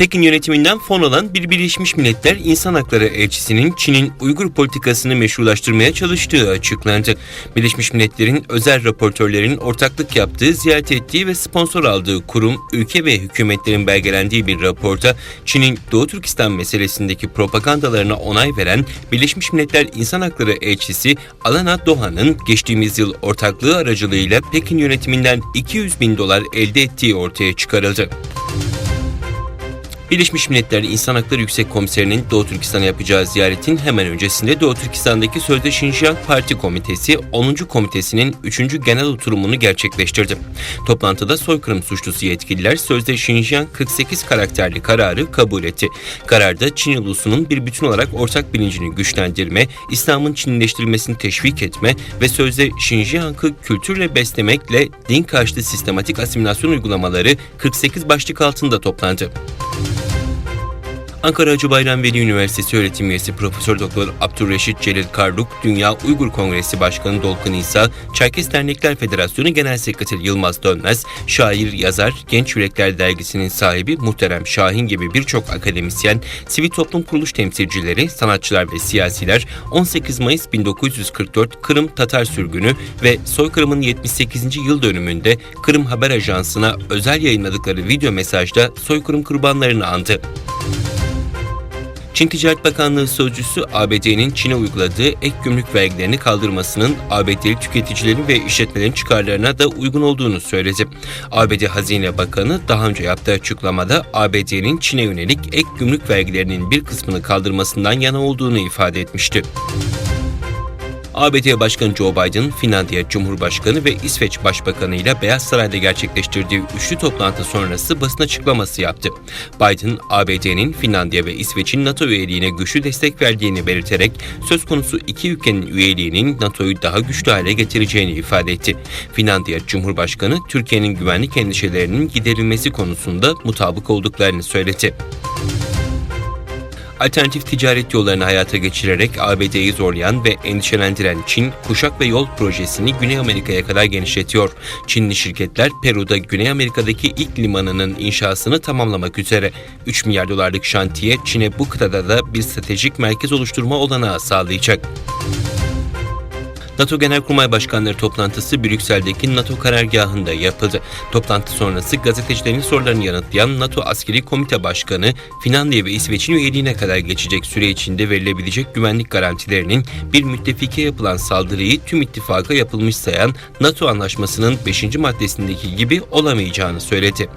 Pekin yönetiminden fon alan bir Birleşmiş Milletler İnsan Hakları Elçisi'nin Çin'in Uygur politikasını meşrulaştırmaya çalıştığı açıklandı. Birleşmiş Milletler'in özel raportörlerin ortaklık yaptığı, ziyaret ettiği ve sponsor aldığı kurum, ülke ve hükümetlerin belgelendiği bir raporda Çin'in Doğu Türkistan meselesindeki propagandalarına onay veren Birleşmiş Milletler İnsan Hakları Elçisi Alana Dohan'ın geçtiğimiz yıl ortaklığı aracılığıyla Pekin yönetiminden $200.000 elde ettiği ortaya çıkarıldı. Birleşmiş Milletler İnsan Hakları Yüksek Komiserinin Doğu Türkistan'a yapacağı ziyaretin hemen öncesinde Doğu Türkistan'daki sözde Xinjiang Parti Komitesi 10. Komitesi'nin 3. genel oturumunu gerçekleştirdi. Toplantıda soykırım suçlusu yetkililer sözde Xinjiang 48 karakterli kararı kabul etti. Kararda Çin ulusunun bir bütün olarak ortak bilincini güçlendirme, İslam'ın Çinleştirilmesini teşvik etme ve sözde Xinjiang'ı kültürle beslemekle din karşıtı sistematik asimilasyon uygulamaları 48 başlık altında toplandı. Ankara Hacı Bayram Veli Üniversitesi öğretim üyesi Profesör Doktor Abdurreşit Celil Karluk, Dünya Uygur Kongresi Başkanı Dolkun İsa, Çerkes Dernekler Federasyonu Genel Sekreteri Yılmaz Dönmez, şair, yazar, Genç Yürekler Dergisi'nin sahibi Muhterem Şahin gibi birçok akademisyen, sivil toplum kuruluş temsilcileri, sanatçılar ve siyasiler 18 Mayıs 1944 Kırım Tatar sürgünü ve soykırımın 78. yıl dönümünde Kırım Haber Ajansı'na özel yayınladıkları video mesajda soykırım kurbanlarını andı. Çin Ticaret Bakanlığı sözcüsü ABD'nin Çin'e uyguladığı ek gümrük vergilerini kaldırmasının ABD'li tüketicilerin ve işletmelerin çıkarlarına da uygun olduğunu söyledi. ABD Hazine Bakanı daha önce yaptığı açıklamada ABD'nin Çin'e yönelik ek gümrük vergilerinin bir kısmını kaldırmasından yana olduğunu ifade etmişti. ABD Başkanı Joe Biden, Finlandiya Cumhurbaşkanı ve İsveç Başbakanı ile Beyaz Saray'da gerçekleştirdiği üçlü toplantı sonrası basın açıklaması yaptı. Biden, ABD'nin Finlandiya ve İsveç'in NATO üyeliğine güçlü destek verdiğini belirterek söz konusu iki ülkenin üyeliğinin NATO'yu daha güçlü hale getireceğini ifade etti. Finlandiya Cumhurbaşkanı, Türkiye'nin güvenlik endişelerinin giderilmesi konusunda mutabık olduklarını söyledi. Alternatif ticaret yollarını hayata geçirerek ABD'yi zorlayan ve endişelendiren Çin, Kuşak ve Yol projesini Güney Amerika'ya kadar genişletiyor. Çinli şirketler Peru'da Güney Amerika'daki ilk limanının inşasını tamamlamak üzere. 3 milyar dolarlık şantiye Çin'e bu kıtada da bir stratejik merkez oluşturma olanağı sağlayacak. NATO Genelkurmay Başkanları toplantısı Brüksel'deki NATO karargahında yapıldı. Toplantı sonrası gazetecilerin sorularını yanıtlayan NATO Askeri Komite Başkanı, Finlandiya ve İsveç'in üyeliğine kadar geçecek süre içinde verilebilecek güvenlik garantilerinin bir müttefike yapılan saldırıyı tüm ittifaka yapılmış sayan NATO anlaşmasının 5. maddesindeki gibi olamayacağını söyledi.